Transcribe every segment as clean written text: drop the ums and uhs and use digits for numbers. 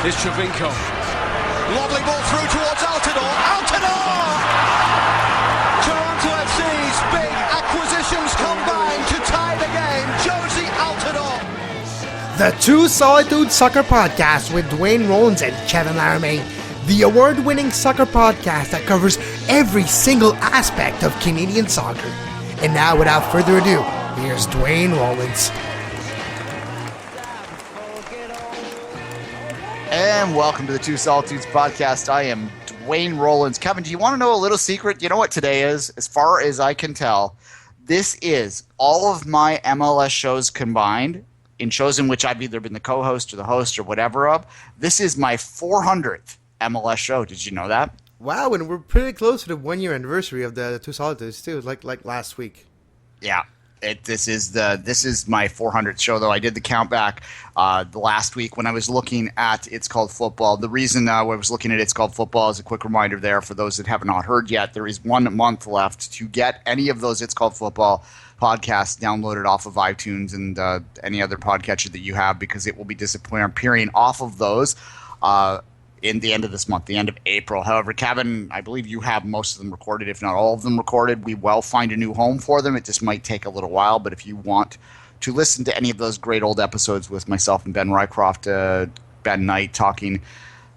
Here's Trevinko. Lovely ball through towards Altidore. Altidore! Toronto FC's big acquisitions combine to tie the game. Josie Altidore. The Two Solitudes Soccer Podcast with Duane Rollins and Kevin Laramie. The award-winning soccer podcast that covers every single aspect of Canadian soccer. And now, without further ado, here's Duane Rollins. And welcome to the Two Solitudes Podcast. I am Duane Rollins. Kevin, do you want to know a little secret? You know what today is? As far as I can tell, this is all of my MLS shows combined, in shows in which I've either been the co-host or the host or whatever of. This is my 400th MLS show. Did you know that? Wow, and we're pretty close to the one-year anniversary of the Two Solitudes too, like last week. Yeah, this is my 400th show. Though I did the count back the last week when I was looking at It's Called Football. The reason I was looking at It's Called Football is a quick reminder there for those that have not heard yet. There is 1 month left to get any of those It's Called Football podcasts downloaded off of iTunes and any other podcatcher that you have, because it will be disappearing off of those in the end of this month, the end of April. However, Kevin, I believe you have most of them recorded, if not all of them recorded. We will find a new home for them. It just might take a little while, but if you want to listen to any of those great old episodes with myself and Ben Rycroft, Ben Knight, talking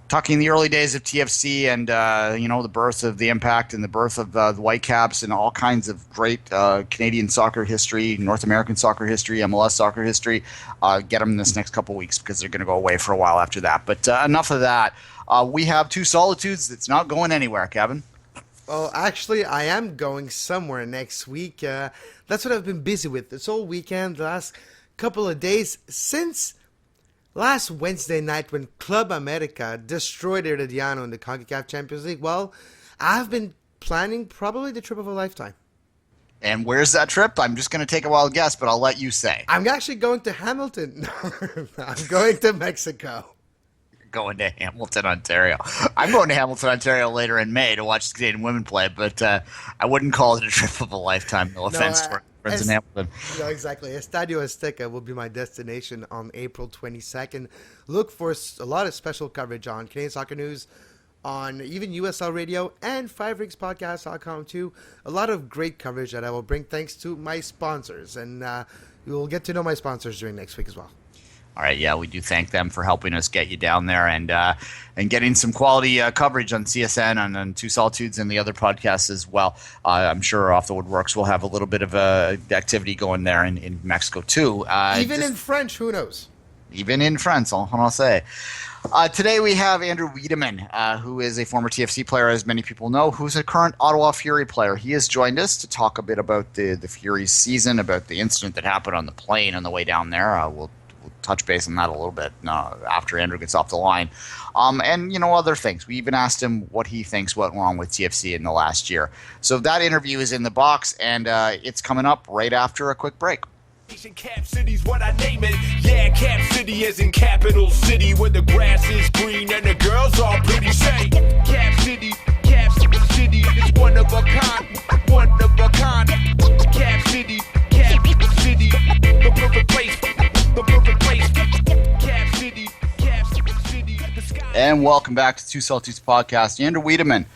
the early days of TFC and the birth of the Impact and the birth of the Whitecaps and all kinds of great Canadian soccer history, North American soccer history, MLS soccer history, get them this next couple weeks because they're going to go away for a while after that. But enough of that. We have Two Solitudes that's not going anywhere, Kevin. Well, actually, I am going somewhere next week. That's what I've been busy with this whole weekend, the last couple of days, since last Wednesday night when Club America destroyed Herediano in the Concacaf Champions League. Well, I've been planning probably the trip of a lifetime. And where's that trip? I'm just going to take a wild guess, but I'll let you say. I'm actually going to Hamilton. I'm going to Mexico. Going to Hamilton, Ontario. I'm going to Hamilton, Ontario later in May to watch the Canadian women play, but I wouldn't call it a trip of a lifetime. No offense to our friends in Hamilton. No, exactly. Estadio Azteca will be my destination on April 22nd. Look for a lot of special coverage on Canadian Soccer News, on even USL Radio and 5rigspodcast.com too. A lot of great coverage that I will bring thanks to my sponsors, and you will get to know my sponsors during next week as well. All right, yeah, we do thank them for helping us get you down there and getting some quality coverage on CSN and on Two Solitudes and the other podcasts as well. I'm sure Off the Woodworks will have a little bit of activity going there in Mexico too. Even in French, who knows? Even in France, I'll say. Today we have Andrew Wiedeman, who is a former TFC player, as many people know, who's a current Ottawa Fury player. He has joined us to talk a bit about the Fury's season, about the incident that happened on the plane on the way down there. We'll touch base on that a little bit after Andrew gets off the line. And, other things. We even asked him what he thinks went wrong with TFC in the last year. So that interview is in the box, and it's coming up right after a quick break. Cap City's what I name it. Yeah, Cap City is in capital city where the grass is green and the girls are pretty. Say, Cap City is one of a kind, one of a kind. Cap City, the perfect place. And welcome back to Two Solitudes Podcast. Andrew Wiedeman,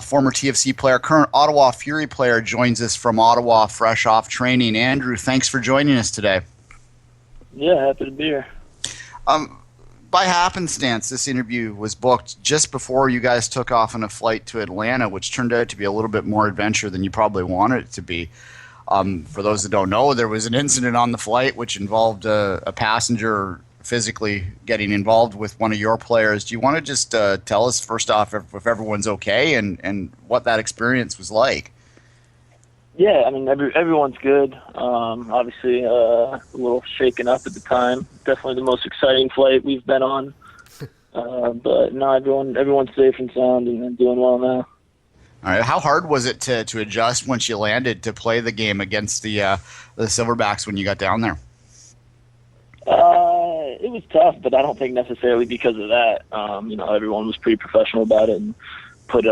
former TFC player, current Ottawa Fury player, joins us from Ottawa, fresh off training. Andrew, thanks for joining us today. Yeah, happy to be here. By happenstance, this interview was booked just before you guys took off on a flight to Atlanta, which turned out to be a little bit more adventure than you probably wanted it to be. For those that don't know, there was an incident on the flight which involved a passenger physically getting involved with one of your players. Do you want to just tell us first off if everyone's okay and what that experience was like? Yeah, I mean everyone's good. Obviously a little shaken up at the time. Definitely the most exciting flight we've been on. But no, everyone's safe and sound and doing well now. All right. How hard was it to adjust once you landed to play the game against the Silverbacks when you got down there? It was tough, but I don't think necessarily because of that. Everyone was pretty professional about it and put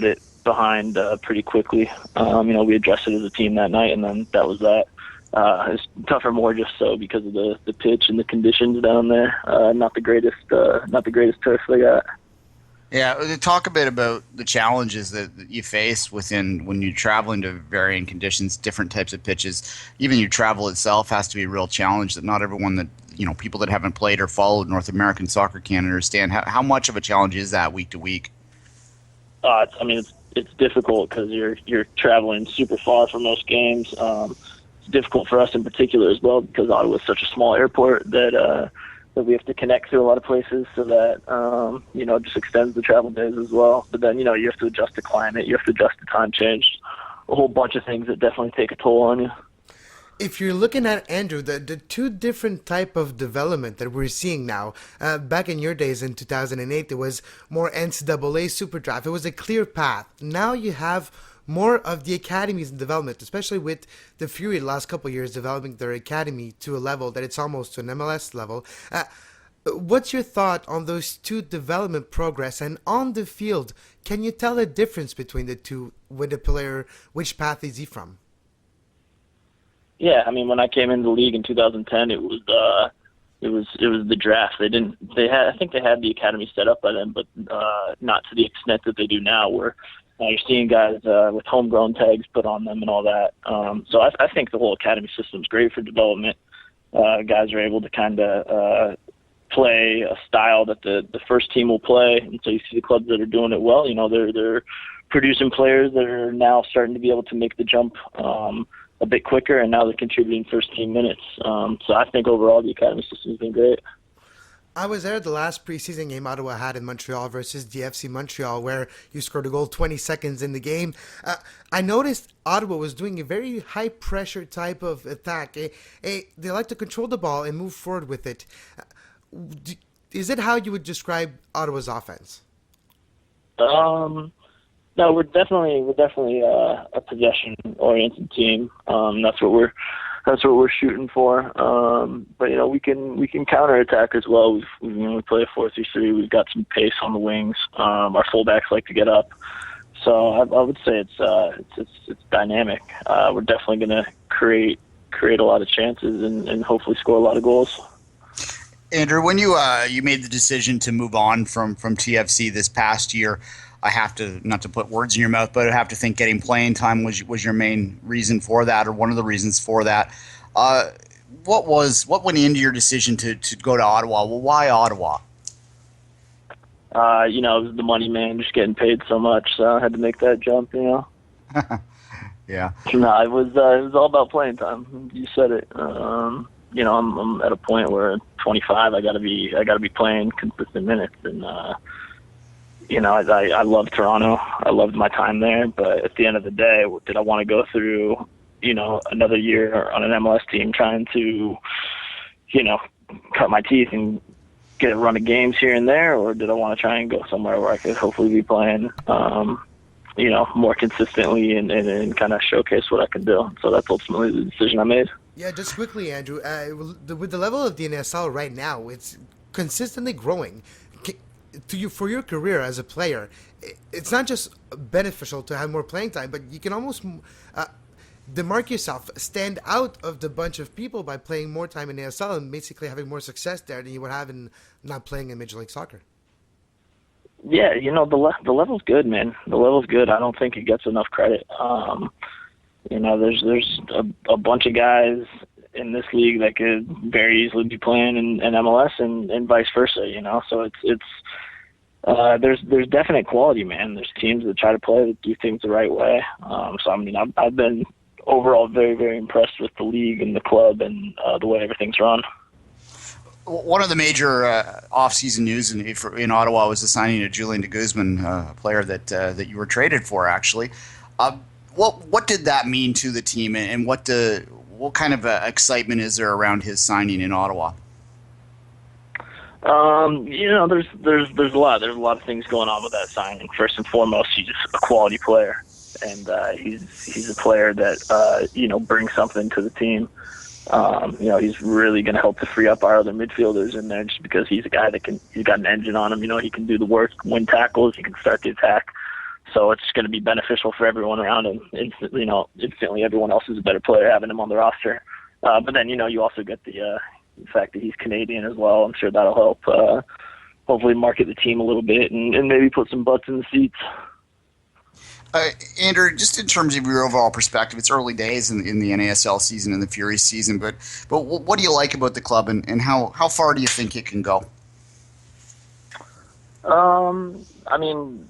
it behind pretty quickly. We adjusted as a team that night, and then that was that. It's tougher more just so because of the pitch and the conditions down there. Not the greatest turf they got. Yeah, talk a bit about the challenges that you face when you're traveling to varying conditions, different types of pitches. Even your travel itself has to be a real challenge that not everyone that, people that haven't played or followed North American soccer can understand. How much of a challenge is that week to week? It's difficult because you're traveling super far for most games. It's difficult for us in particular as well because Ottawa is such a small airport that we have to connect to a lot of places, so that it just extends the travel days as well. But then you have to adjust to climate, you have to adjust to time change, a whole bunch of things that definitely take a toll on you. If you're looking at, Andrew, the two different type of development that we're seeing now, back in your days in 2008, there was more NCAA Super Draft. It was a clear path. Now you have more of the academies in development, especially with the Fury the last couple of years developing their academy to a level that it's almost to an MLS level. What's your thought on those two development progress? And on the field, can you tell the difference between the two with the player? Which path is he from? Yeah, when I came into the league in 2010, it was the draft. I think they had the academy set up by then, but not to the extent that they do now, where you're seeing guys with homegrown tags put on them and all that. So I think the whole academy system is great for development. Guys are able to kind of play a style that the first team will play, and so you see the clubs that are doing it well. They're producing players that are now starting to be able to make the jump a bit quicker, and now they're contributing first team minutes. So I think overall the academy system has been great. I was there the last preseason game Ottawa had in Montreal versus the FC Montreal, where you scored a goal 20 seconds in the game. I noticed Ottawa was doing a very high-pressure type of attack. They like to control the ball and move forward with it. Is it how you would describe Ottawa's offense? No, we're definitely a possession-oriented team. That's what we're shooting for. But we can counterattack as well. We play a 4-3-3. We've got some pace on the wings. Our fullbacks like to get up. So I would say it's dynamic. We're definitely going to create a lot of chances and hopefully score a lot of goals. Andrew, when you made the decision to move on from TFC this past year, I have to, not to put words in your mouth, but I have to think getting playing time was your main reason for that, or one of the reasons for that. What went into your decision to go to Ottawa? Well, why Ottawa? It was the money, man, just getting paid so much, so I had to make that jump, Yeah. No, it was all about playing time. You said it. I'm at a point where at 25, I gotta be playing consistent minutes, and I love Toronto. I loved my time there, but at the end of the day, did I want to go through, another year on an MLS team trying to, cut my teeth and get a run of games here and there, or did I want to try and go somewhere where I could hopefully be playing, more consistently and kind of showcase what I can do? So that's ultimately the decision I made. Yeah, just quickly, Andrew, with the level of the NASL right now, it's consistently growing. For your career as a player, it's not just beneficial to have more playing time, but you can almost demark yourself, stand out of the bunch of people by playing more time in ASL and basically having more success there than you would have in not playing in Major League Soccer. Yeah, the level's good, man. The level's good. I don't think it gets enough credit. There's a bunch of guys in this league that could very easily be playing in MLS and vice versa, so there's definite quality, man. There's teams that try to play, that do things the right way. I've been overall very, very impressed with the league and the club and the way everything's run. One of the major off-season news in Ottawa was the signing of Julian De Guzman, a player that you were traded for, actually. What did that mean to the team, and what kind of excitement is there around his signing in Ottawa? There's a lot. There's a lot of things going on with that signing. First and foremost, he's just a quality player, and he's a player that brings something to the team. He's really going to help to free up our other midfielders in there, just because he's a guy he's got an engine on him. He can do the work, win tackles, he can start the attack. So it's going to be beneficial for everyone around him. Instantly, everyone else is a better player having him on the roster. But then, you also get the fact that he's Canadian as well. I'm sure that'll help hopefully market the team a little bit and maybe put some butts in the seats. Andrew, just in terms of your overall perspective, it's early days in the NASL season and the Fury season, but what do you like about the club, and how far do you think it can go? I mean,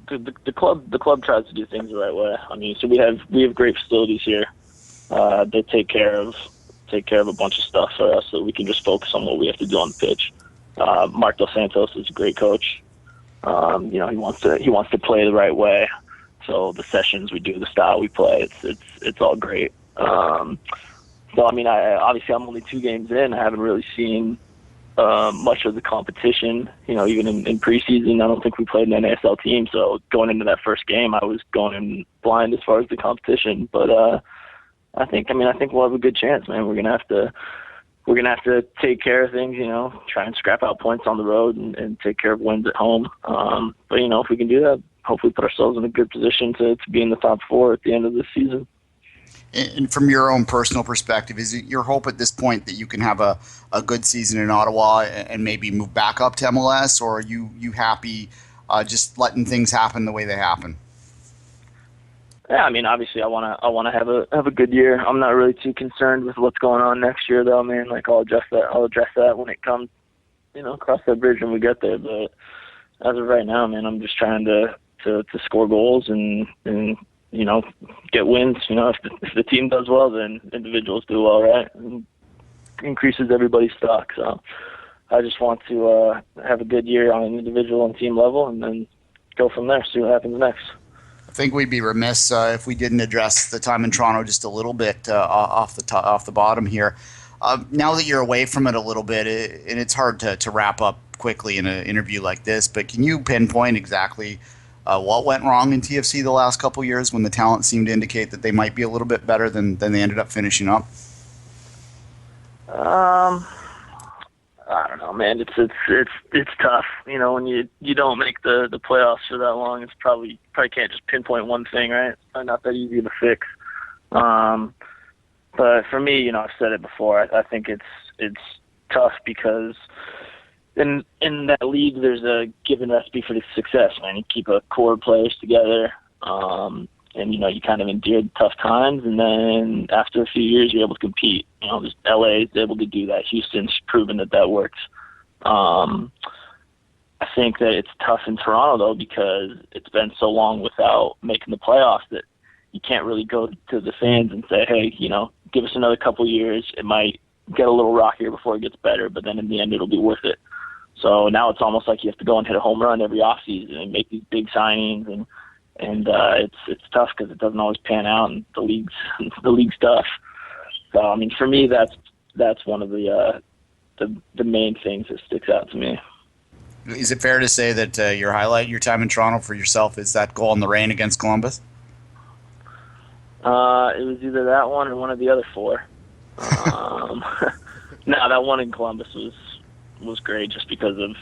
the club tries to do things the right way. I mean, so we have great facilities here. They take care of a bunch of stuff for us, so we can just focus on what we have to do on the pitch. Mark Dos Santos is a great coach. He wants to play the right way. So the sessions we do, the style we play, it's all great. So I mean, obviously I'm only 2 games in. I haven't really seen much of the competition. Even in preseason, I don't think we played an NASL team. So going into that first game, I was going in blind as far as the competition. But I think we'll have a good chance, man. We're gonna have to take care of things. Try and scrap out points on the road and take care of wins at home. But if we can do that, hopefully put ourselves in a good position to be in the top 4 at the end of the season. And from your own personal perspective, is it your hope at this point that you can have a good season in Ottawa and maybe move back up to MLS, or are you happy just letting things happen the way they happen? Yeah, I mean, obviously, I want to have a good year. I'm not really too concerned with what's going on next year, though, man. Like, I'll address that when it comes, cross that bridge when we get there. But as of right now, man, I'm just trying to score goals and get wins. If the team does well, then individuals do well, right? And increases everybody's stock. So I just want to have a good year on an individual and team level, and then go from there. See what happens next. I think we'd be remiss if we didn't address the time in Toronto just a little bit off the bottom here. Now that you're away from it a little bit, and it's hard to wrap up quickly in an interview like this, but can you pinpoint exactly what went wrong in TFC the last couple years when the talent seemed to indicate that they might be a little bit better than they ended up finishing up? I don't know, man. It's tough. When you don't make the playoffs for that long, it's probably can't just pinpoint one thing, right? It's probably not that easy to fix. But for me, I've said it before. I think it's tough because in that league, there's a given recipe for the success, man. You keep a core of players together, and you kind of endure the tough times, and then after a few years, you're able to compete. LA is able to do that. Houston's proven that works. I think that it's tough in Toronto, though, because it's been so long without making the playoffs that you can't really go to the fans and say, hey, give us another couple years. It might get a little rockier before it gets better, but then in the end, it'll be worth it. So now it's almost like you have to go and hit a home run every offseason and make these big signings, and it's tough because it doesn't always pan out, and the league's tough. So I mean, for me, that's one of the main things that sticks out to me. Is it fair to say that your time in Toronto for yourself is that goal in the rain against Columbus? It was either that one or one of the other 4. No, that one in Columbus was great just because of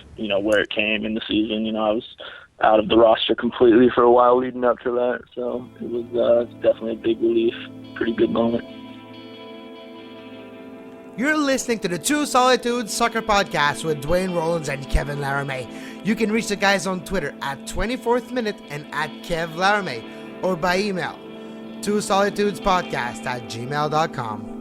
where it came in the season. I was out of the roster completely for a while leading up to that, so it was definitely a big relief. Pretty good moment. You're listening to the Two Solitudes Soccer Podcast with Duane Rollins and Kevin Laramie. You can reach the guys on Twitter at 24th Minute and at Kev Laramie, or by email, twosolitudespodcast@gmail.com.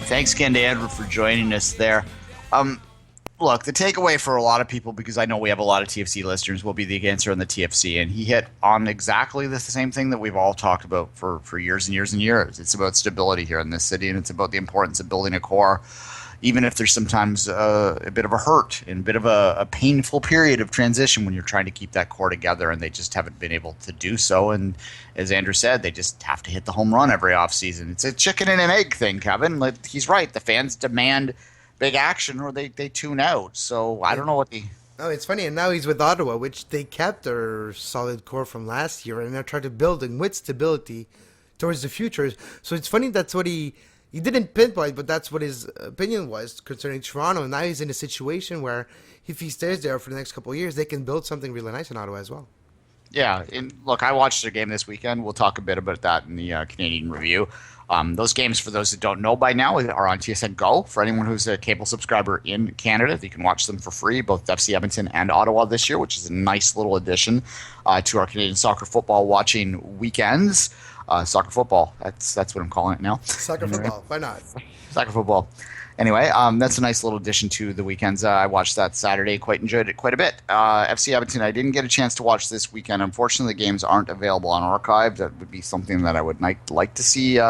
Thanks again to Andrew for joining us there. Look, the takeaway for a lot of people, because I know we have a lot of TFC listeners, will be the answer on the TFC. And he hit on exactly the same thing that we've all talked about for years and years and years. It's about stability here in this city, and it's about the importance of building a core, even if there's sometimes a bit of a hurt and a bit of a painful period of transition when you're trying to keep that core together, and they just haven't been able to do so. And as Andrew said, they just have to hit the home run every offseason. It's a chicken and an egg thing, Kevin. He's right. The fans demand big action or they tune out. So I don't know what Oh, it's funny, and now he's with Ottawa, which they kept their solid core from last year, and they're trying to build in with stability towards the future. So it's funny that's what he didn't pinpoint, but that's what his opinion was concerning Toronto. And now he's in a situation where if he stays there for the next couple of years, they can build something really nice in Ottawa as well. Yeah, and look, I watched their game this weekend. We'll talk a bit about that in the Canadian review. Those games, for those that don't know by now, are on TSN Go. For anyone who's a cable subscriber in Canada, you can watch them for free, both FC Edmonton and Ottawa this year, which is a nice little addition to our Canadian soccer football watching weekends. Soccer football, that's what I'm calling it now. Soccer football, why not? Soccer football. Anyway, that's a nice little addition to the weekends. I watched that Saturday, quite enjoyed it quite a bit. FC Edmonton, I didn't get a chance to watch this weekend. Unfortunately, the games aren't available on archive. That would be something that I would like to see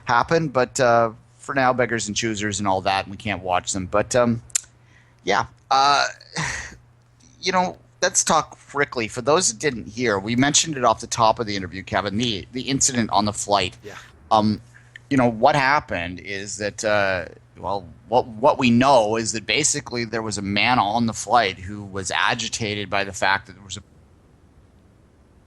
happen. But for now, beggars and choosers and all that, we can't watch them. But yeah, let's talk quickly. For those that didn't hear, we mentioned it off the top of the interview, Kevin, the incident on the flight. Yeah. What happened is that, what we know is that basically there was a man on the flight who was agitated by the fact that there was a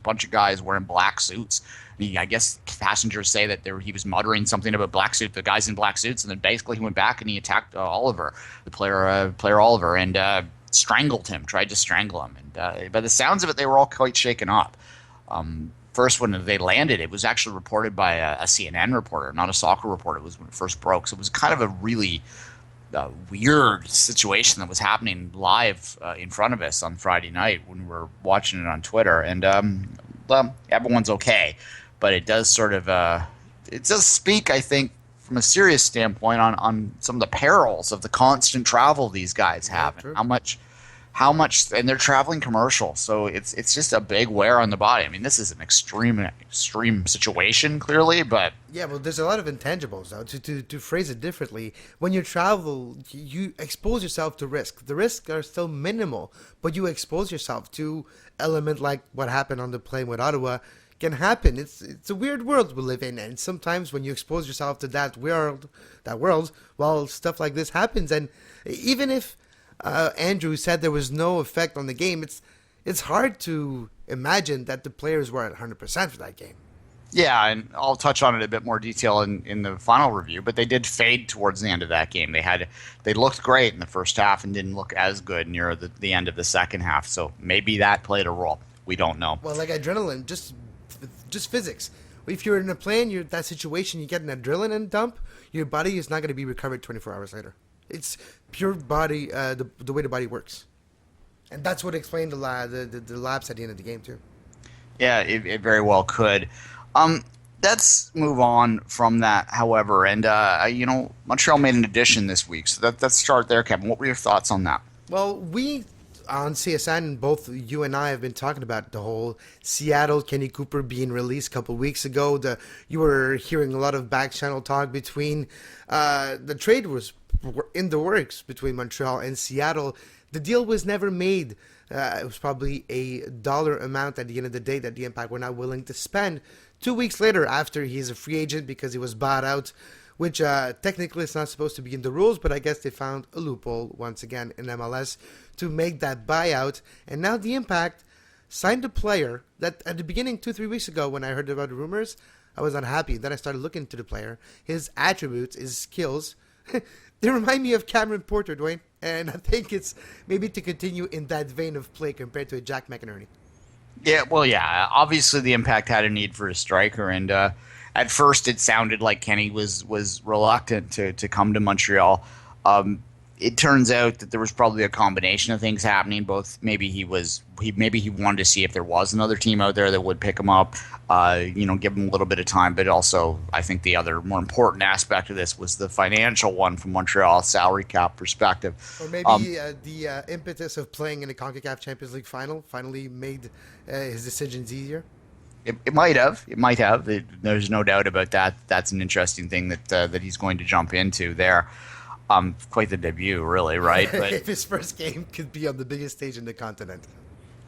bunch of guys wearing black suits. I guess passengers say that he was muttering something about black suit, the guys in black suits, and then basically he went back and he attacked Oliver, the player Oliver, and strangled him, tried to strangle him. And by the sounds of it, they were all quite shaken up. First, when they landed, it was actually reported by a CNN reporter, not a soccer reporter. It was when it first broke. So it was kind of a really weird situation that was happening live in front of us on Friday night when we were watching it on Twitter. And everyone's okay. But it does sort of it does speak, I think, from a serious standpoint on some of the perils of the constant travel these guys have. Yeah, and how much, and they're traveling commercial, so it's just a big wear on the body. I mean, this is an extreme situation, clearly, but yeah, well, there's a lot of intangibles though. To phrase it differently, when you travel, you expose yourself to risk. The risks are still minimal, but you expose yourself to element like what happened on the plane with Ottawa can happen. It's a weird world we live in, and sometimes when you expose yourself to that world, well, stuff like this happens. And even if Andrew said there was no effect on the game, it's hard to imagine that the players were at 100% for that game. Yeah, and I'll touch on it a bit more detail in the final review, but they did fade towards the end of that game. They looked great in the first half and didn't look as good near the end of the second half, so maybe that played a role. We don't know. Well, like adrenaline, just physics. If you're in a plane, you're in that situation, you get an adrenaline dump, your body is not going to be recovered 24 hours later. It's pure body, the way the body works. And that's what explained the lapse at the end of the game, too. Yeah, it very well could. Let's move on from that, however. And, Montreal made an addition this week. So let's start there, Kevin. What were your thoughts on that? Well, we on CSN, both you and I have been talking about the whole Seattle Kenny Cooper being released a couple of weeks ago. You were hearing a lot of back channel talk between the trade was in the works between Montreal and Seattle. The deal was never made. It was probably a dollar amount at the end of the day that the Impact were not willing to spend. 2 weeks later, after he's a free agent because he was bought out, which technically is not supposed to be in the rules, but I guess they found a loophole once again in MLS to make that buyout. And now the Impact signed a player that at the beginning 2-3 weeks ago when I heard about the rumors, I was unhappy. Then I started looking into the player, his attributes, his skills. They remind me of Cameron Porter, Duane, and I think it's maybe to continue in that vein of play compared to a Jack McInerney. Yeah, well, yeah. Obviously, the Impact had a need for a striker, and at first it sounded like Kenny was reluctant to come to Montreal. It turns out that there was probably a combination of things happening. Both maybe he wanted to see if there was another team out there that would pick him up, give him a little bit of time. But also, I think the other more important aspect of this was the financial one from Montreal's salary cap perspective. Or maybe the impetus of playing in the Concacaf Champions League final finally made his decisions easier. It might have. There's no doubt about that. That's an interesting thing that he's going to jump into there. Quite the debut, really, right? But if his first game could be on the biggest stage in the continent.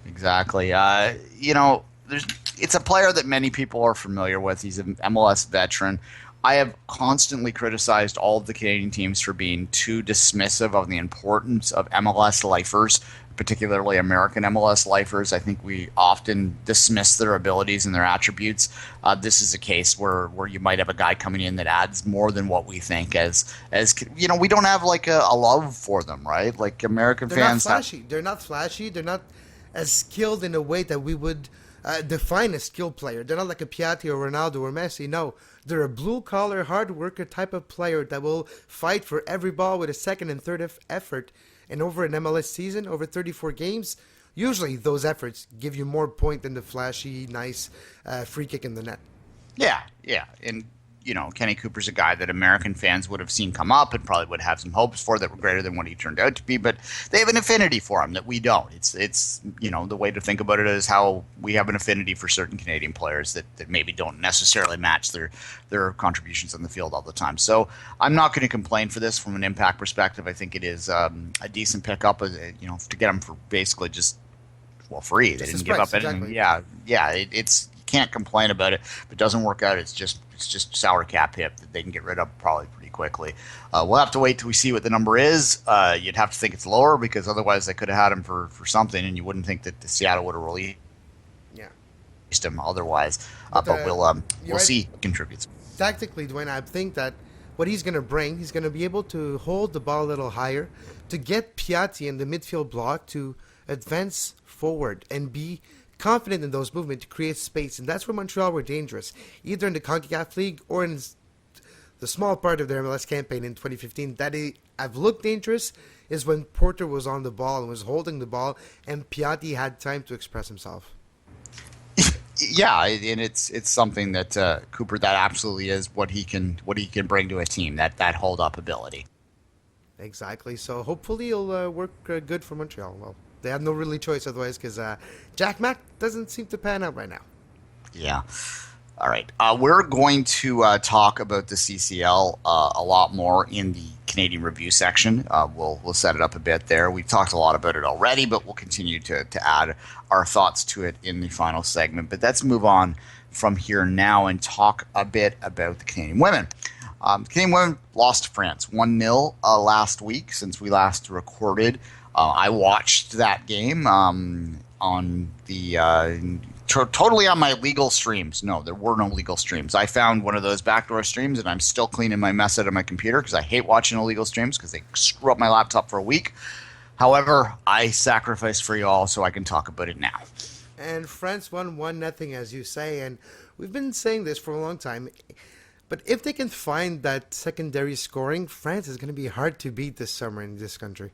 Exactly. It's a player that many people are familiar with. He's an MLS veteran. I have constantly criticized all of the Canadian teams for being too dismissive of the importance of MLS lifers, particularly American MLS lifers. I think we often dismiss their abilities and their attributes. This is a case where you might have a guy coming in that adds more than what we think. As you know, we don't have like a love for them, right? Like American fans. They're not flashy. They're not as skilled in a way that we would define a skilled player. They're not like a Piatti or Ronaldo or Messi. No, they're a blue-collar, hard worker type of player that will fight for every ball with a second and third effort. And over an MLS season, over 34 games, usually those efforts give you more point than the flashy, nice free kick in the net. Yeah. And, you know, Kenny Cooper's a guy that American fans would have seen come up and probably would have some hopes for that were greater than what he turned out to be, but they have an affinity for him that we don't. It's you know, the way to think about it is how we have an affinity for certain Canadian players that maybe don't necessarily match their contributions on the field all the time. So I'm not going to complain for this from an impact perspective. I think it is a decent pickup, you know, to get them for basically just, well, free. They didn't give up anything. Exactly. Yeah, it's you can't complain about it. If it doesn't work out, it's just sour cap hip that they can get rid of probably pretty quickly. We'll have to wait till we see what the number is. You'd have to think it's lower because otherwise they could have had him for something, and you wouldn't think that the Seattle would have released him otherwise. But we'll see if he contributes. Tactically, Duane, I think that what he's going to bring, he's going to be able to hold the ball a little higher, to get Piatti in the midfield block to advance forward and be confident in those movements to create space. And that's where Montreal were dangerous, either in the Concacaf League or in the small part of their MLS campaign in 2015. I've looked dangerous is when Porter was on the ball and was holding the ball and Piatti had time to express himself. Yeah, and it's something that Cooper, that absolutely is what he can bring to a team, that hold up ability. Exactly. So hopefully it'll work good for Montreal. Well, they have no really choice otherwise because Jack Mack doesn't seem to pan out right now. Yeah. All right. We're going to talk about the CCL a lot more in the Canadian review section. We'll set it up a bit there. We've talked a lot about it already, but we'll continue to add our thoughts to it in the final segment. But let's move on from here now and talk a bit about the Canadian women. The Canadian women lost to France 1-0 last week since we last recorded. I watched that game on the totally on my legal streams. No, there were no legal streams. I found one of those backdoor streams, and I'm still cleaning my mess out of my computer because I hate watching illegal streams because they screw up my laptop for a week. However, I sacrificed for you all so I can talk about it now. And France won 1-0, as you say, and we've been saying this for a long time. But if they can find that secondary scoring, France is going to be hard to beat this summer in this country.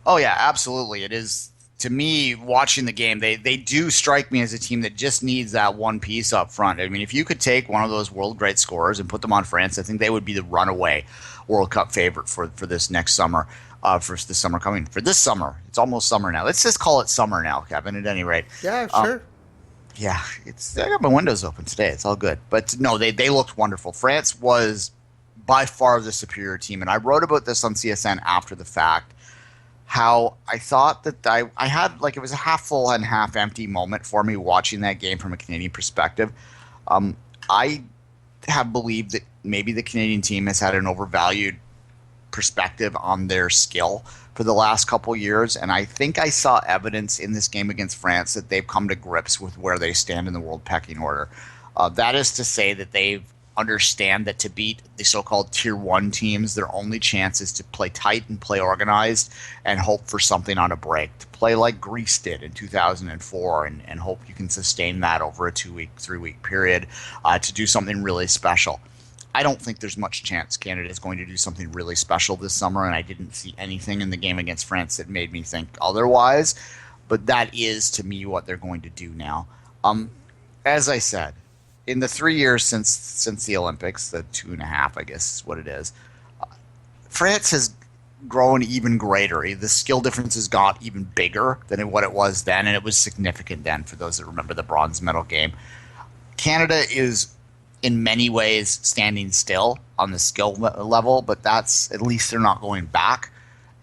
Oh, yeah, absolutely. It is. To me, watching the game, they do strike me as a team that just needs that one piece up front. I mean, if you could take one of those world great scorers and put them on France, I think they would be the runaway World Cup favorite for this next summer, for this summer coming. For this summer, it's almost summer now. Let's just call it summer now, Kevin, at any rate. Yeah, sure. Yeah, I got my windows open today. It's all good. But no, they looked wonderful. France was by far the superior team, and I wrote about this on CSN after the fact. How I thought that I had, like, it was a half full and half empty moment for me watching that game from a Canadian perspective. I have believed that maybe the Canadian team has had an overvalued perspective on their skill for the last couple years, and I think I saw evidence in this game against France that they've come to grips with where they stand in the world pecking order. That is to say that they've understand that to beat the so-called tier 1 teams, their only chance is to play tight and play organized and hope for something on a break. To play like Greece did in 2004 and hope you can sustain that over a 2-week, 3-week period to do something really special. I don't think there's much chance Canada is going to do something really special this summer, and I didn't see anything in the game against France that made me think otherwise. But that is, to me, what they're going to do now. As I said, in the 3 years since the Olympics, the 2.5, I guess is what it is, France has grown even greater. The skill differences got even bigger than what it was then, and it was significant then for those that remember the bronze medal game. Canada is in many ways standing still on the skill level, but that's, at least they're not going back.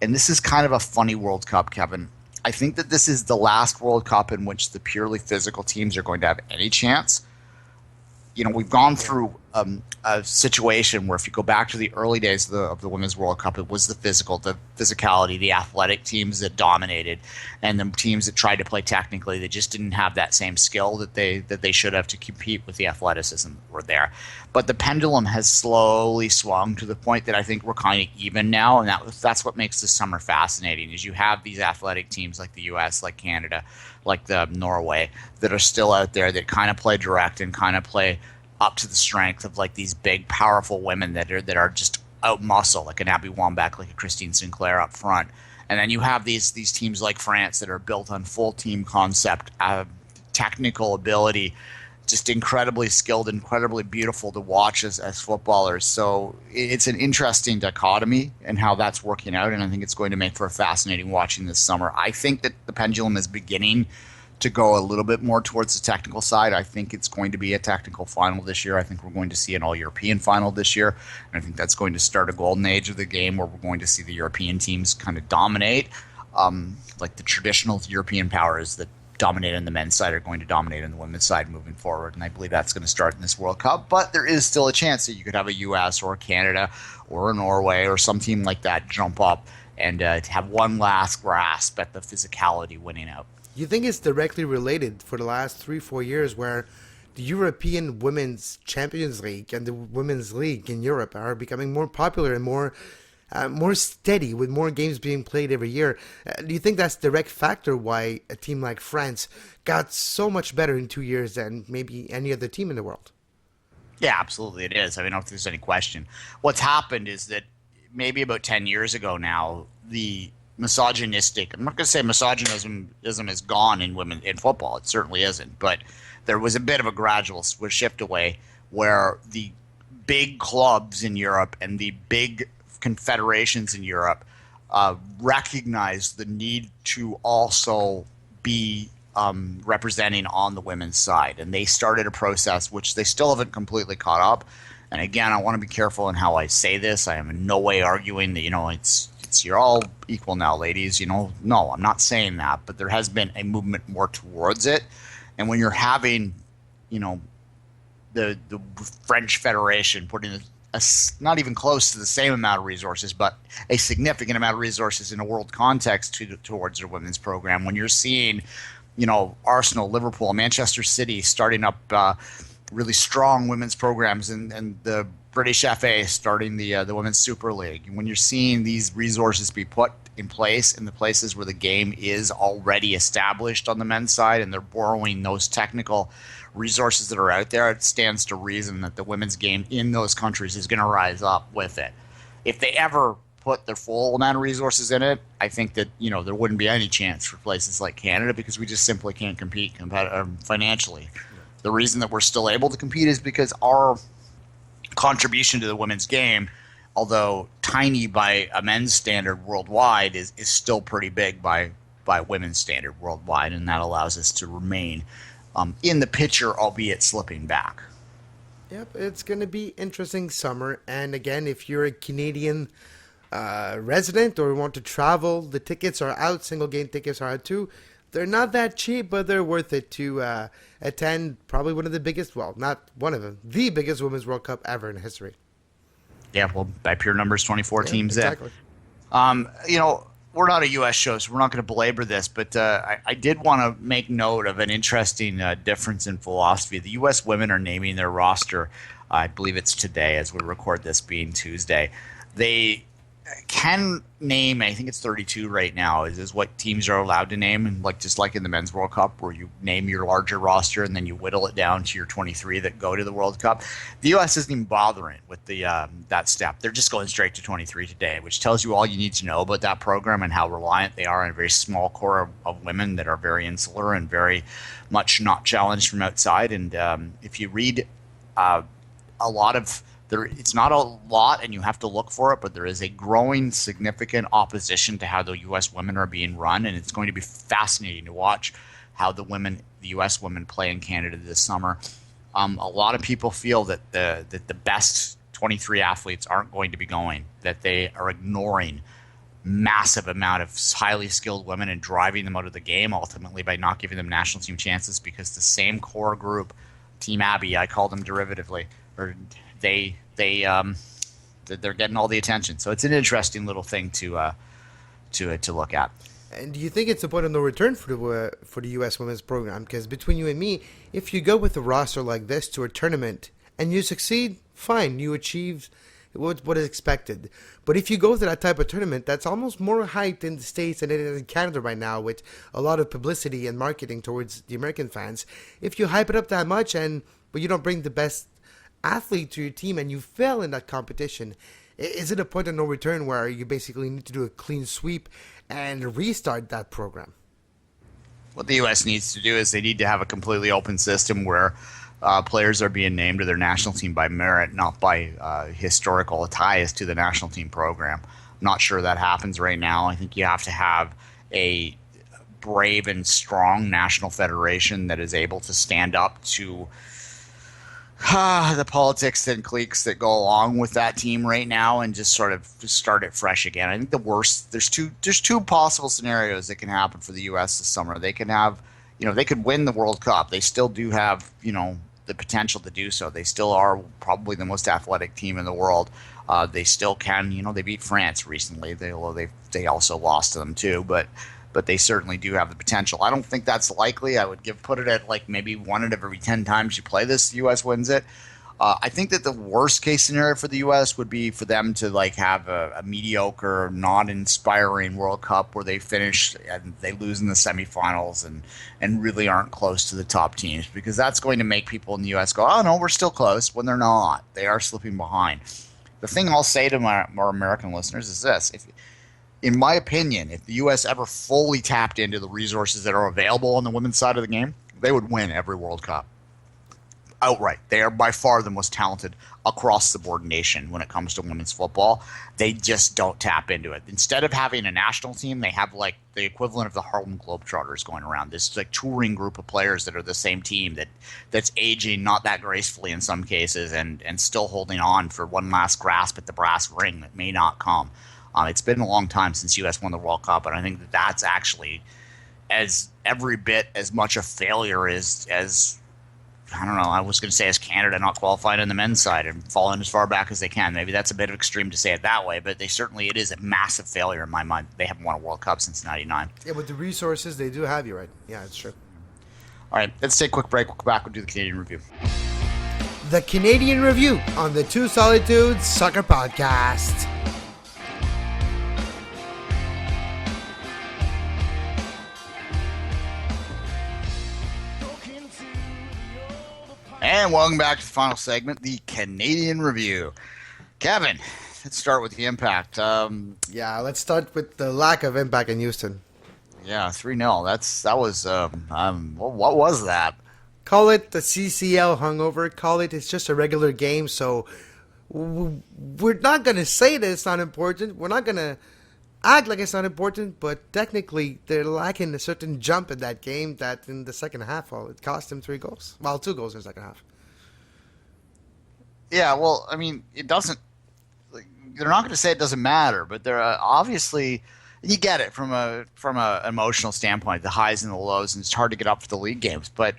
And this is kind of a funny World Cup, Kevin. I think that this is the last World Cup in which the purely physical teams are going to have any chance. You know, we've gone through a situation where if you go back to the early days of the Women's World Cup, it was the physicality, the athletic teams that dominated, and the teams that tried to play technically, they just didn't have that same skill that they should have to compete with the athleticism that were there. But the pendulum has slowly swung to the point that I think we're kind of even now, and that's what makes this summer fascinating. Is you have these athletic teams like the U.S., like Canada, like the Norway, that are still out there that kind of play direct and kind of play up to the strength of like these big, powerful women that are just out muscle, like an Abby Wambach, like a Christine Sinclair up front. And then you have these teams like France that are built on full team concept, technical ability, just incredibly skilled, incredibly beautiful to watch as footballers. So it's an interesting dichotomy in how that's working out, and I think it's going to make for a fascinating watching this summer. I think that the pendulum is beginning to go a little bit more towards the technical side. I think it's going to be a technical final this year. I think we're going to see an all-European final this year. And I think that's going to start a golden age of the game where we're going to see the European teams kind of dominate. Like the traditional European powers that dominate on the men's side are going to dominate on the women's side moving forward. And I believe that's going to start in this World Cup. But there is still a chance that you could have a U.S. or a Canada or a Norway or some team like that jump up and to have one last grasp at the physicality winning out. You think it's directly related for the last 3-4 years where the European Women's Champions League and the Women's League in Europe are becoming more popular and more steady with more games being played every year? Do you think that's a direct factor why a team like France got so much better in 2 years than maybe any other team in the world? Yeah, absolutely it is. I mean, I don't think there's any question. What's happened is that maybe about 10 years ago now, the misogynistic, I'm not going to say misogynism is gone in football. It certainly isn't. But there was a bit of a gradual shift away where the big clubs in Europe and the big confederations in Europe recognized the need to also be representing on the women's side. And they started a process which they still haven't completely caught up. And again, I want to be careful in how I say this. I am in no way arguing that, it's you're all equal now, ladies. No, I'm not saying that, but there has been a movement more towards it. And when you're having, the French Federation putting not even close to the same amount of resources, but a significant amount of resources in a world context towards their women's program, when you're seeing, Arsenal, Liverpool, Manchester City starting up really strong women's programs, and the British FA starting the Women's Super League. When you're seeing these resources be put in place in the places where the game is already established on the men's side, and they're borrowing those technical resources that are out there, it stands to reason that the women's game in those countries is going to rise up with it. If they ever put their full amount of resources in it, I think that there wouldn't be any chance for places like Canada, because we just simply can't compete financially. The reason that we're still able to compete is because our contribution to the women's game, although tiny by a men's standard worldwide, is still pretty big by women's standard worldwide, and that allows us to remain in the picture, albeit slipping back. Yep, it's going to be interesting summer. And again, if you're a Canadian resident or want to travel, the tickets are out. Single game tickets are out too. They're not that cheap, but they're worth it to attend probably one of the biggest, well, not one of them, the biggest Women's World Cup ever in history. Yeah, well, by pure numbers, 24 teams exactly. in. We're not a U.S. show, so we're not going to belabor this, but I did want to make note of an interesting difference in philosophy. The U.S. women are naming their roster, I believe it's today as we record this, being Tuesday. They can name, I think it's 32 right now, is what teams are allowed to name, and just like in the Men's World Cup, where you name your larger roster and then you whittle it down to your 23 that go to the World Cup. The U.S. isn't even bothering with the that step. They're just going straight to 23 today, which tells you all you need to know about that program and how reliant they are on a very small core of women that are very insular and very much not challenged from outside. And if you read a lot of it's not a lot, and you have to look for it, but there is a growing significant opposition to how the U.S. women are being run, and it's going to be fascinating to watch how the U.S. women play in Canada this summer. A lot of people feel that the best 23 athletes aren't going to be going, that they are ignoring massive amount of highly skilled women and driving them out of the game ultimately by not giving them national team chances, because the same core group, Team Abby, I call them derivatively, or they're getting all the attention. So it's an interesting little thing to look at. And do you think it's a point of no return for the U.S. women's program? Because between you and me, if you go with a roster like this to a tournament and you succeed, fine, you achieve what is expected. But if you go to that type of tournament, that's almost more hyped in the States than it is in Canada right now, with a lot of publicity and marketing towards the American fans. If you hype it up that much but you don't bring the best athlete to your team and you fail in that competition, is it a point of no return where you basically need to do a clean sweep and restart that program? What the U.S. needs to do is they need to have a completely open system where players are being named to their national team by merit, not by historical ties to the national team program. I'm not sure that happens right now. I think you have to have a brave and strong national federation that is able to stand up to the politics and cliques that go along with that team right now, and just sort of start it fresh again. I think the worst, there's two possible scenarios that can happen for the U.S. this summer. They can have, they could win the World Cup. They still do have, the potential to do so. They still are probably the most athletic team in the world. They still can, they beat France recently. They also lost to them too, but they certainly do have the potential. I don't think that's likely. I would put it at like maybe 1 out of every 10 times you play this, the U.S. wins it. I think that the worst case scenario for the U.S. would be for them to like have a mediocre, not inspiring World Cup where they finish and they lose in the semifinals and really aren't close to the top teams, because that's going to make people in the U.S. go, oh no, we're still close, when they're not. They are slipping behind. The thing I'll say to my American listeners is this: in my opinion, if the U.S. ever fully tapped into the resources that are available on the women's side of the game, they would win every World Cup. Outright. They are by far the most talented across the board nation when it comes to women's football. They just don't tap into it. Instead of having a national team, they have like the equivalent of the Harlem Globetrotters going around. This like touring group of players that are the same team that's aging not that gracefully in some cases and still holding on for one last grasp at the brass ring that may not come. It's been a long time since U.S. won the World Cup, and I think that's actually every bit as much a failure as I don't know, I was going to say as Canada not qualifying on the men's side and falling as far back as they can. Maybe that's a bit of extreme to say it that way, but it is a massive failure in my mind. They haven't won a World Cup since '99. Yeah, with the resources, they do have you, right? Yeah, it's true. All right, let's take a quick break. We'll come back. We'll do the Canadian Review. The Canadian Review on the Two Solitudes Soccer Podcast. And welcome back to the final segment, the Canadian Review. Kevin, let's start with the impact. Let's start with the lack of impact in Houston. Yeah, 3-0. That was what was that? Call it the CCL hungover. Call it's just a regular game. So we're not going to say that it's not important. We're not going to act like it's not important, but technically they're lacking a certain jump in that game that in the second half, it cost them 3 goals. Well, 2 goals in the second half. Yeah, well, I mean, it doesn't. They're not going to say it doesn't matter, but they're obviously. You get it from a emotional standpoint, the highs and the lows, and it's hard to get up for the league games, but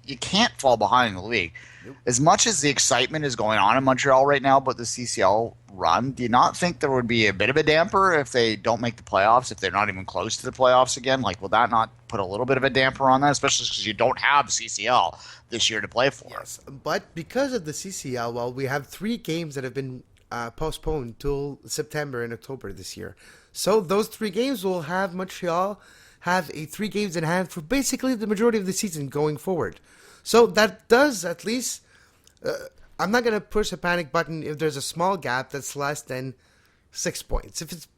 you can't fall behind in the league. Nope. As much as the excitement is going on in Montreal right now about the CCL run, do you not think there would be a bit of a damper if they don't make the playoffs, if they're not even close to the playoffs again? Like, will that not put a little bit of a damper on that, especially because you don't have CCL this year to play for? Yes, but because of the CCL, we have 3 games that have been postponed till September and October this year. So those 3 games will have Montreal have 3 games in hand for basically the majority of the season going forward. So that does at least, I'm not going to push a panic button if there's a small gap that's less than 6 points. If it's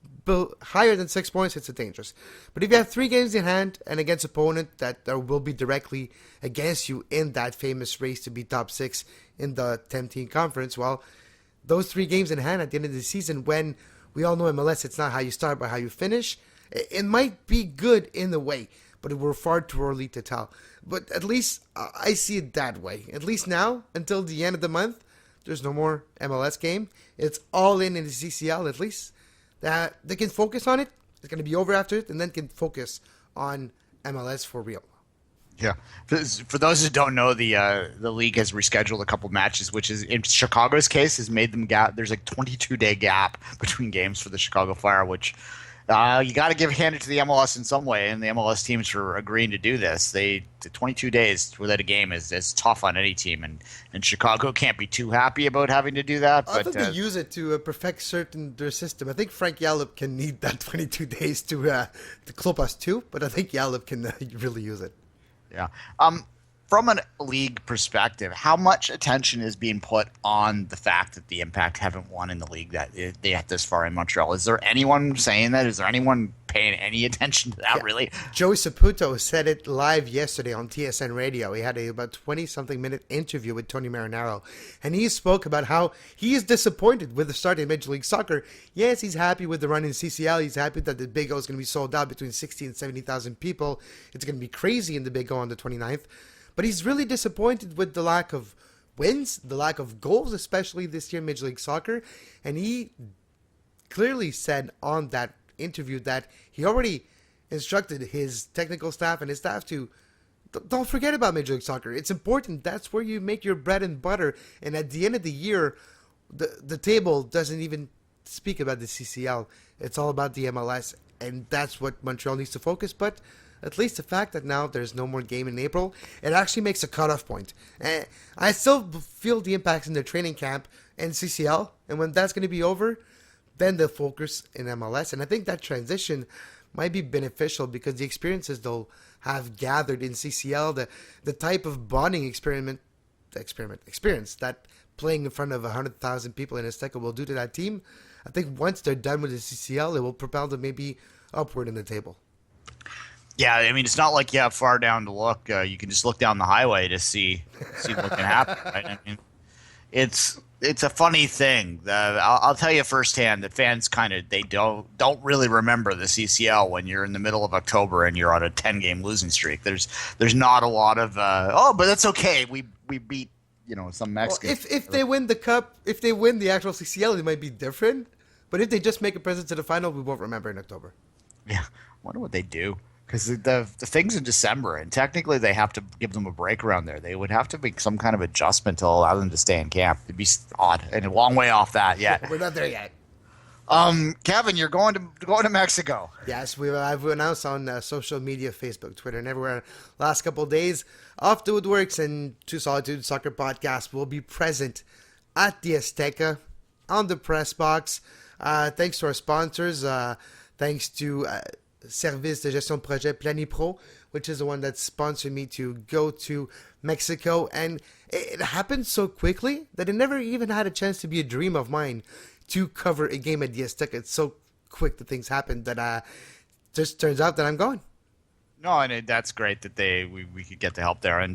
higher than 6 points, it's dangerous. But if you have 3 games in hand and against opponent that will be directly against you in that famous race to be top 6 in the 10-team conference, well, those 3 games in hand at the end of the season, when we all know MLS, it's not how you start but how you finish, it might be good in a way, but we're far too early to tell. But at least I see it that way. At least now, until the end of the month, there's no more MLS game. It's all in the CCL at least. That they can focus on it. It's going to be over after it, and then can focus on MLS for real. Yeah. For those who don't know, the league has rescheduled a couple matches, which is in Chicago's case has made them there's like 22-day gap between games for the Chicago Fire, which you got to hand it to the MLS in some way, and the MLS teams for agreeing to do this. The 22 days without a game is tough on any team, and Chicago can't be too happy about having to do that. I But think they use it to perfect their system. I think Frank Yallop can need that 22 days to club us too, but I think Yallop can really use it. yeah. From a league perspective, how much attention is being put on the fact that the Impact haven't won in the league that they had this far in Montreal? Is there anyone saying that? Is there anyone paying any attention to that, really? Joey Saputo said it live yesterday on TSN Radio. He had a about 20-something minute interview with Tony Marinaro, and he spoke about how he is disappointed with the start in Major League Soccer. Yes, he's happy with the run in CCL. He's happy that the Big O is going to be sold out between 60 and 70,000 people. It's going to be crazy in the Big O on the 29th. But he's really disappointed with the lack of wins, the lack of goals, especially this year in Major League Soccer. And he clearly said on that interview that he already instructed his technical staff and his staff to don't forget about Major League Soccer. It's important. That's where you make your bread and butter. And at the end of the year, the table doesn't even speak about the CCL. It's all about the MLS. And that's what Montreal needs to focus. But at least the fact that now there's no more game in April, it actually makes a cutoff point. I still feel the impacts in the training camp and CCL, and when that's going to be over, then they'll focus in MLS. And I think that transition might be beneficial because the experiences they'll have gathered in CCL, the type of bonding experience that playing in front of 100,000 people in Azteca will do to that team, I think once they're done with the CCL, it will propel them maybe upward in the table. Yeah, I mean, it's not like you have far down to look. You can just look down the highway to see what can happen. Right? I mean, it's a funny thing. I'll tell you firsthand that fans they don't really remember the CCL when you're in the middle of October and you're on a 10-game losing streak. There's not a lot of but that's okay. We beat some Mexicans. Well, if they win the cup, if they win the actual CCL, it might be different. But if they just make a presence to the final, we won't remember in October. Yeah, I wonder what they do. Because the thing's in December, and technically they have to give them a break around there. They would have to make some kind of adjustment to allow them to stay in camp. It'd be odd, and a long way off that yet. We're not there yet. Kevin, you're going to Mexico. Yes, I've announced on social media, Facebook, Twitter, and everywhere. Last couple of days, Off the Woodworks and Two Solitudes Soccer Podcast will be present at the Azteca on the press box. Thanks to our sponsors. Thanks to Service de Gestion de Projet PlaniPro, which is the one that sponsored me to go to Mexico. And it happened so quickly that it never even had a chance to be a dream of mine to cover a game at the Azteca. It's so quick that things happened that just turns out that I'm going. No, and that's great that we could get the help there and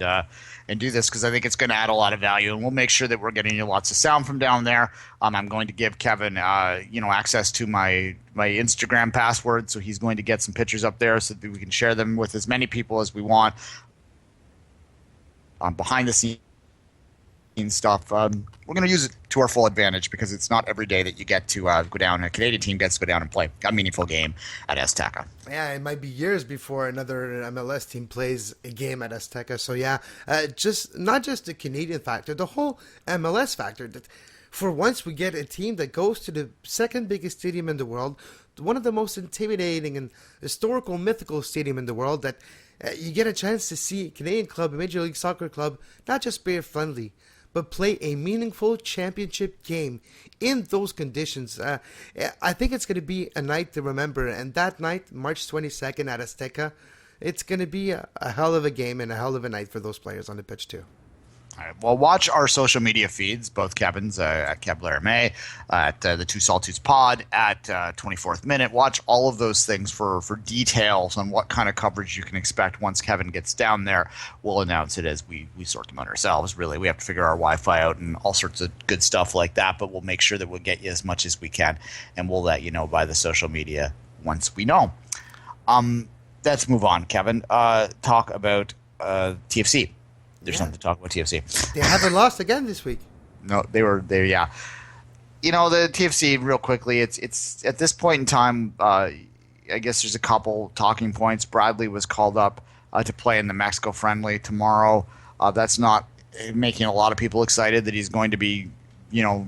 do this because I think it's going to add a lot of value, and we'll make sure that we're getting you lots of sound from down there. I'm going to give Kevin access to my Instagram password, so he's going to get some pictures up there so that we can share them with as many people as we want. Behind the scenes stuff, we're going to use it to our full advantage because it's not every day that you get to go down. A Canadian team gets to go down and play a meaningful game at Azteca. Yeah, it might be years before another MLS team plays a game at Azteca. So yeah, just not just the Canadian factor, the whole MLS factor. That for once we get a team that goes to the second biggest stadium in the world, one of the most intimidating and historical, mythical stadium in the world. That you get a chance to see a Canadian club, a Major League Soccer club, not just player friendly, but play a meaningful championship game in those conditions. I think it's going to be a night to remember. And that night, March 22nd at Azteca, it's going to be a hell of a game and a hell of a night for those players on the pitch too. All right. Well, watch our social media feeds, both Kevin's at Kev Laramie, at the Two Solitudes Pod, at 24th Minute. Watch all of those things for details on what kind of coverage you can expect once Kevin gets down there. We'll announce it as we sort them out ourselves, really. We have to figure our Wi-Fi out and all sorts of good stuff like that, but we'll make sure that we'll get you as much as we can, and we'll let you know by the social media once we know. Let's move on, Kevin. Talk about TFC. There's something to talk about TFC. They haven't lost again this week. No, they were there. Yeah, the TFC real quickly. It's at this point in time. I guess there's a couple talking points. Bradley was called up to play in the Mexico friendly tomorrow. That's not making a lot of people excited that he's going to be,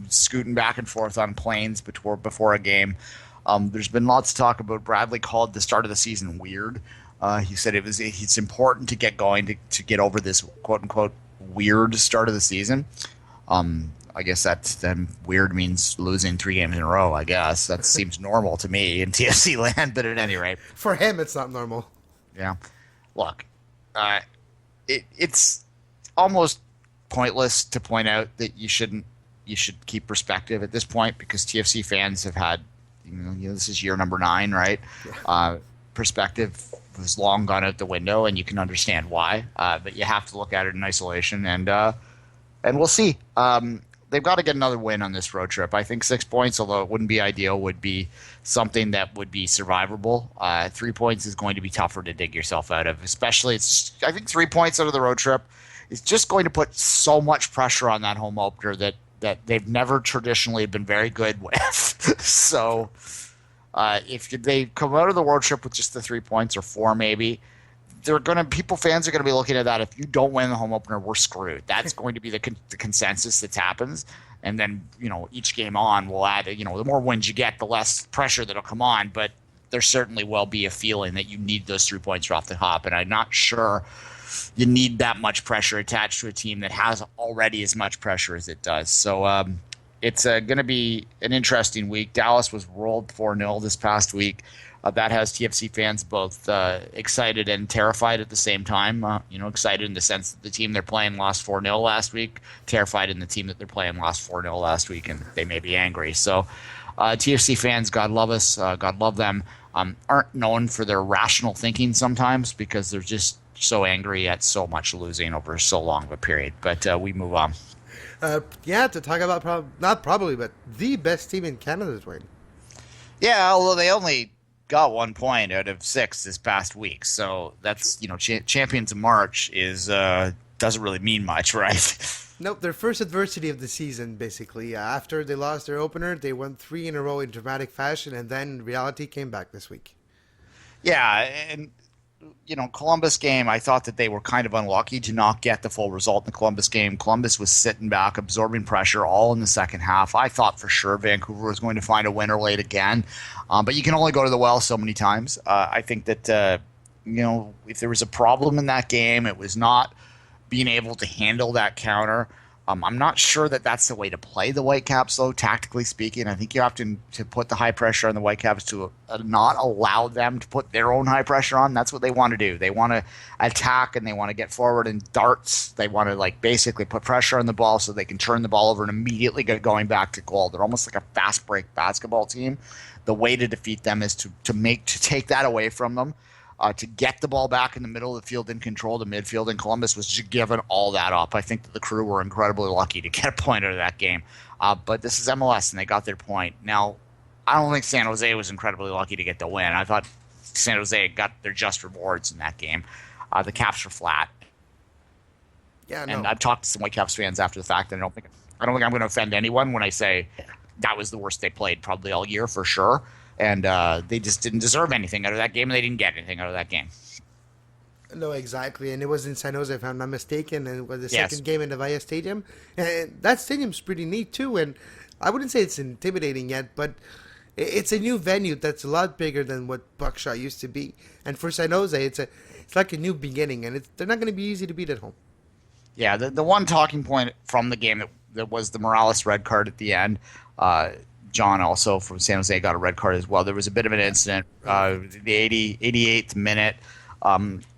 scooting back and forth on planes before a game. There's been lots of talk about Bradley called the start of the season weird. He said it's important to get going to get over this quote unquote weird start of the season. I guess then weird means losing 3 games in a row. I guess that seems normal to me in TFC land, but at any rate, For him, it's not normal. yeah. Look, it's almost pointless to point out that you should keep perspective at this point, because TFC fans have had, this is year number 9, right? Yeah. Perspective has long gone out the window, and you can understand why. But you have to look at it in isolation, and we'll see. They've got to get another win on this road trip. I think 6 points, although it wouldn't be ideal, would be something that would be survivable. 3 points is going to be tougher to dig yourself out of, especially I think 3 points out of the road trip is just going to put so much pressure on that home opener that they've never traditionally been very good with. So if they come out of the road trip with just the 3 points, or 4 maybe, fans are going to be looking at that. If you don't win the home opener, we're screwed. That's going to be the consensus that happens. And then, each game on will add, the more wins you get, the less pressure that'll come on. But there certainly will be a feeling that you need those 3 points off the hop. And I'm not sure you need that much pressure attached to a team that has already as much pressure as it does. So it's going to be an interesting week. Dallas was rolled 4-0 this past week. That has TFC fans both excited and terrified at the same time. Excited in the sense that the team they're playing lost 4-0 last week, terrified in the team that they're playing lost 4-0 last week, and they may be angry. So TFC fans, God love us, God love them, aren't known for their rational thinking sometimes, because they're just so angry at so much losing over so long of a period. But we move on. To talk about not probably, but the best team in Canada, Duane. Yeah, although they only got 1 point out of 6 this past week, so that's champions of March is doesn't really mean much, right? Nope, their first adversity of the season, basically. After they lost their opener, they won 3 in a row in dramatic fashion, and then reality came back this week. Yeah, and Columbus game, I thought that they were kind of unlucky to not get the full result in the Columbus game. Columbus was sitting back, absorbing pressure all in the second half. I thought for sure Vancouver was going to find a winner late again, but you can only go to the well so many times. I think that if there was a problem in that game, it was not being able to handle that counter. I'm not sure that that's the way to play the Whitecaps, though, tactically speaking. I think you have to put the high pressure on the Whitecaps to not allow them to put their own high pressure on. That's what they want to do. They want to attack, and they want to get forward in darts. They want to basically put pressure on the ball so they can turn the ball over and immediately get going back to goal. They're almost like a fast break basketball team. The way to defeat them is to take that away from them. To get the ball back in the middle of the field and control the midfield, and Columbus was just giving all that up. I think that the Crew were incredibly lucky to get a point out of that game. But this is MLS, and they got their point. Now, I don't think San Jose was incredibly lucky to get the win. I thought San Jose got their just rewards in that game. The Caps were flat. Yeah, no. And I've talked to some Whitecaps fans after the fact, and I don't think I'm going to offend anyone when I say that was the worst they played probably all year for sure. And they just didn't deserve anything out of that game, and they didn't get anything out of that game. No, exactly. And it was in San Jose, if I'm not mistaken, and it was the second game in the Via Stadium. And that stadium's pretty neat, too. And I wouldn't say it's intimidating yet, but it's a new venue that's a lot bigger than what Buckshot used to be. And for San Jose, it's like a new beginning, and they're not going to be easy to beat at home. Yeah, the one talking point from the game that was the Morales red card at the end. John also from San Jose got a red card as well. There was a bit of an incident. The 88th minute,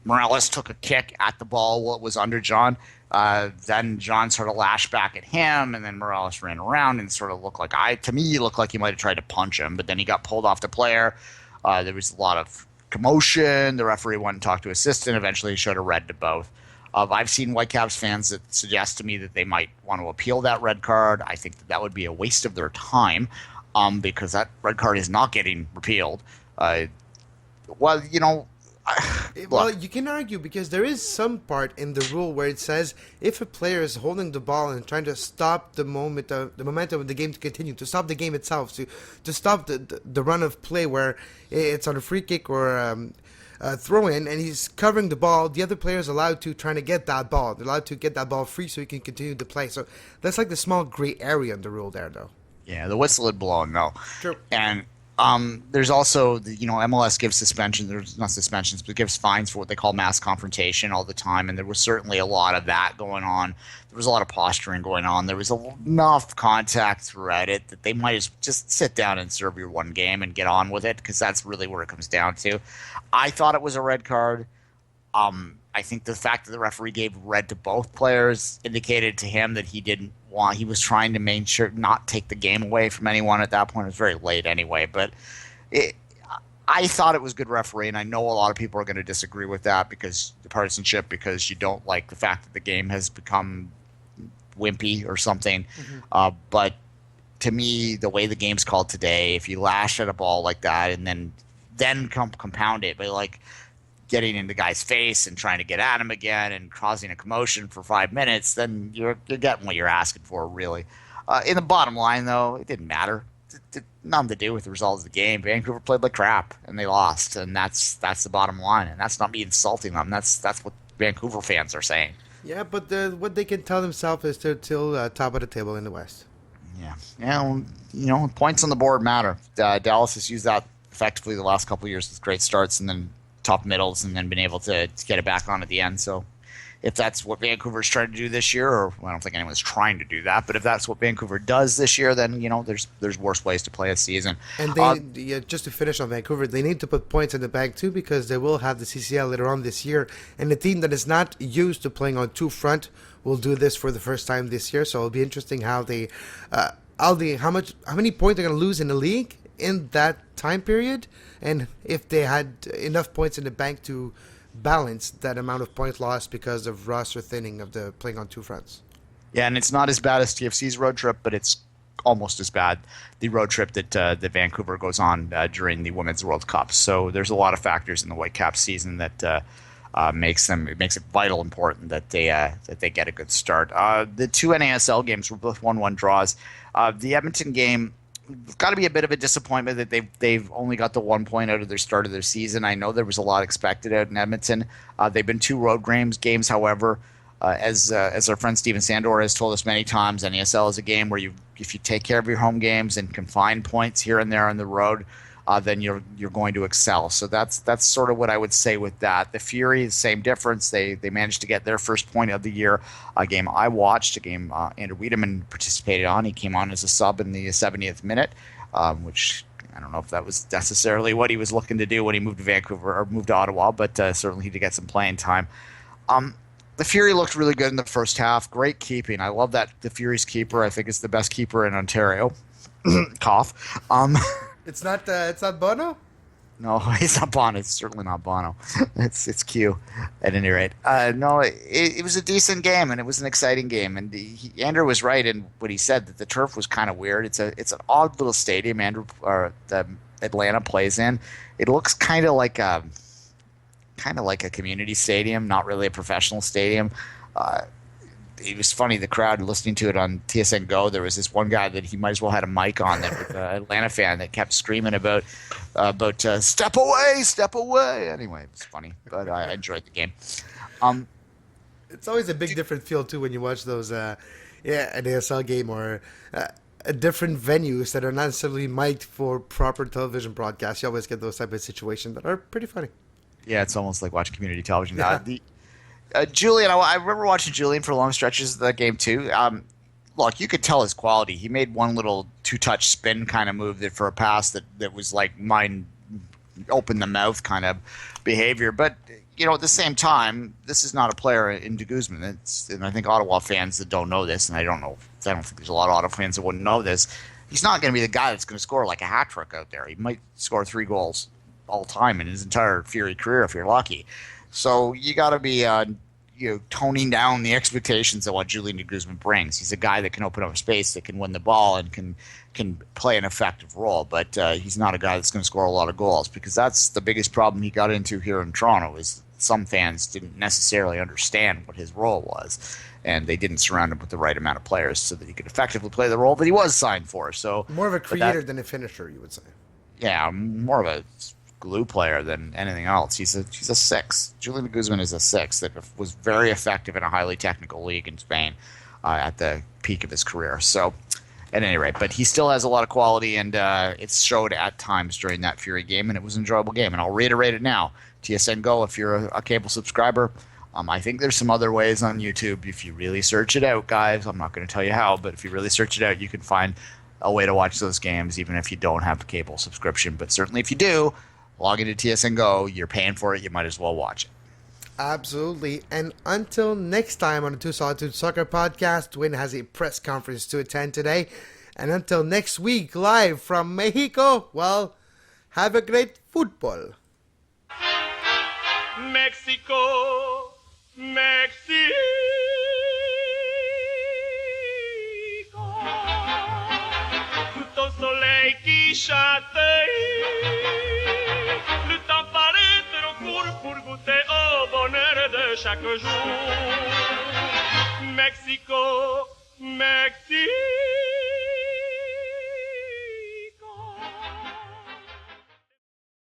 Morales took a kick at the ball while it was under John. Then John sort of lashed back at him, and then Morales ran around and sort of looked like he looked like he might have tried to punch him, but then he got pulled off the player. There was a lot of commotion. The referee went and talked to assistant. Eventually, he showed a red to both. I've seen Whitecaps fans that suggest to me that they might want to appeal that red card. I think that would be a waste of their time because that red card is not getting repealed. Well, you can argue because there is some part in the rule where it says if a player is holding the ball and trying to stop the momentum of the game to continue, to stop the game itself, to stop the run of play where it's on a free kick or throw in, and he's covering the ball. The other player is allowed to trying to get that ball. They're allowed to get that ball free so he can continue to play. So that's like the small gray area in the rule there, though. Yeah, the whistle had blown, though. True. And there's also, MLS gives suspensions. There's not suspensions, but gives fines for what they call mass confrontation all the time. And there was certainly a lot of that going on. There was a lot of posturing going on. There was enough contact throughout it that they might just sit down and serve your one game and get on with it, because that's really where it comes down to. I thought it was a red card. I think the fact that the referee gave red to both players indicated to him that he was trying to make sure not take the game away from anyone at that point. It was very late anyway, but I thought it was good referee, and I know a lot of people are going to disagree with that because the partisanship, because you don't like the fact that the game has become wimpy or something. Mm-hmm. But to me, the way the game's called today, if you lash at a ball like that and then compound it by like getting in the guy's face and trying to get at him again and causing a commotion for 5 minutes, then you're getting what you're asking for, really. In the bottom line, though, it didn't matter. It nothing to do with the results of the game. Vancouver played like crap, and they lost, and that's the bottom line. And that's not me insulting them. That's what Vancouver fans are saying. Yeah, but what they can tell themselves is they're still top of the table in the West. Yeah, points on the board matter. Dallas has used that effectively the last couple of years with great starts and then top middles, and then been able to get it back on at the end. So if that's what Vancouver's trying to do this year, or I don't think anyone's trying to do that, but if that's what Vancouver does this year, then there's worse ways to play a season. And just to finish on Vancouver, they need to put points in the bank too, because they will have the CCL later on this year, and the team that is not used to playing on two front will do this for the first time this year. So it'll be interesting how how many points they're going to lose in the league in that time period, and if they had enough points in the bank to balance that amount of points lost because of roster thinning of the playing on two fronts. Yeah, and it's not as bad as TFC's road trip, but it's almost as bad, the road trip that Vancouver goes on during the Women's World Cup. So there's a lot of factors in the Whitecaps season that makes it vital important that they get a good start. The two NASL games were both 1-1 draws. The Edmonton game, got to be a bit of a disappointment that they've only got the 1 point out of their start of their season. I know there was a lot expected out in Edmonton. They've been two road games, however. As our friend Steven Sandor has told us many times, NASL is a game where if you take care of your home games and can find points here and there on the road, then you're going to excel. So that's sort of what I would say with that. The Fury, same difference. They managed to get their first point of the year. A game I watched, a game Andrew Wiedeman participated on. He came on as a sub in the 70th minute, which I don't know if that was necessarily what he was looking to do when he moved to Vancouver or moved to Ottawa, but certainly he did get some playing time. The Fury looked really good in the first half. Great keeping. I love that the Fury's keeper, I think, is the best keeper in Ontario. Cough. It's not Bono? No, it's not Bono. It's certainly not Bono. It's Q, at any rate. No, it was a decent game, and it was an exciting game. And Andrew was right in what he said, that the turf was kind of weird. It's an odd little stadium the Atlanta plays in. It looks kind of like a community stadium, not really a professional stadium. It was funny, the crowd listening to it on TSN Go, there was this one guy that he might as well had a mic on, that was an Atlanta fan, that kept screaming about step away. Anyway, it was funny, but I enjoyed the game. It's always a big different feel too when you watch those an ASL game or different venues that are not necessarily mic'd for proper television broadcasts. You always get those type of situations that are pretty funny. Yeah, it's almost like watching community television. Julian, I remember watching Julian for long stretches of that game too. Look, you could tell his quality. He made one little two-touch spin kind of move for a pass that was like mine, open the mouth kind of behavior. But at the same time, this is not a player in De Guzman. And I think Ottawa fans that don't know this, and I don't think there's a lot of Ottawa fans that wouldn't know this. He's not going to be the guy that's going to score like a hat trick out there. He might score 3 goals all time in his entire Fury career if you're lucky. So you got to be toning down the expectations of what Julian De Guzman brings. He's a guy that can open up space, that can win the ball, and can play an effective role. But he's not a guy that's going to score a lot of goals, because that's the biggest problem he got into here in Toronto. Is some fans didn't necessarily understand what his role was, and they didn't surround him with the right amount of players so that he could effectively play the role that he was signed for. So more of a creator than a finisher, you would say. Yeah, more of a glue player than anything else. He's a 6. Julian De Guzman is a 6 that was very effective in a highly technical league in Spain at the peak of his career. So, at any rate, but he still has a lot of quality, and it showed at times during that Fury game, and it was an enjoyable game. And I'll reiterate it now. TSN Go, if you're a cable subscriber, I think there's some other ways on YouTube. If you really search it out, guys, I'm not going to tell you how, but if you really search it out, you can find a way to watch those games, even if you don't have a cable subscription. But certainly if you do, log into TSN Go. You're paying for it. You might as well watch it. Absolutely. And until next time on the Two Solitudes Soccer Podcast, Duane has a press conference to attend today. And until next week, live from Mexico, well, have a great football. Mexico, Mexico. Tout au soleil qui châtaille, le temps paraît trop court pour goûter au bonheur de chaque jour. Mexico, Mexico.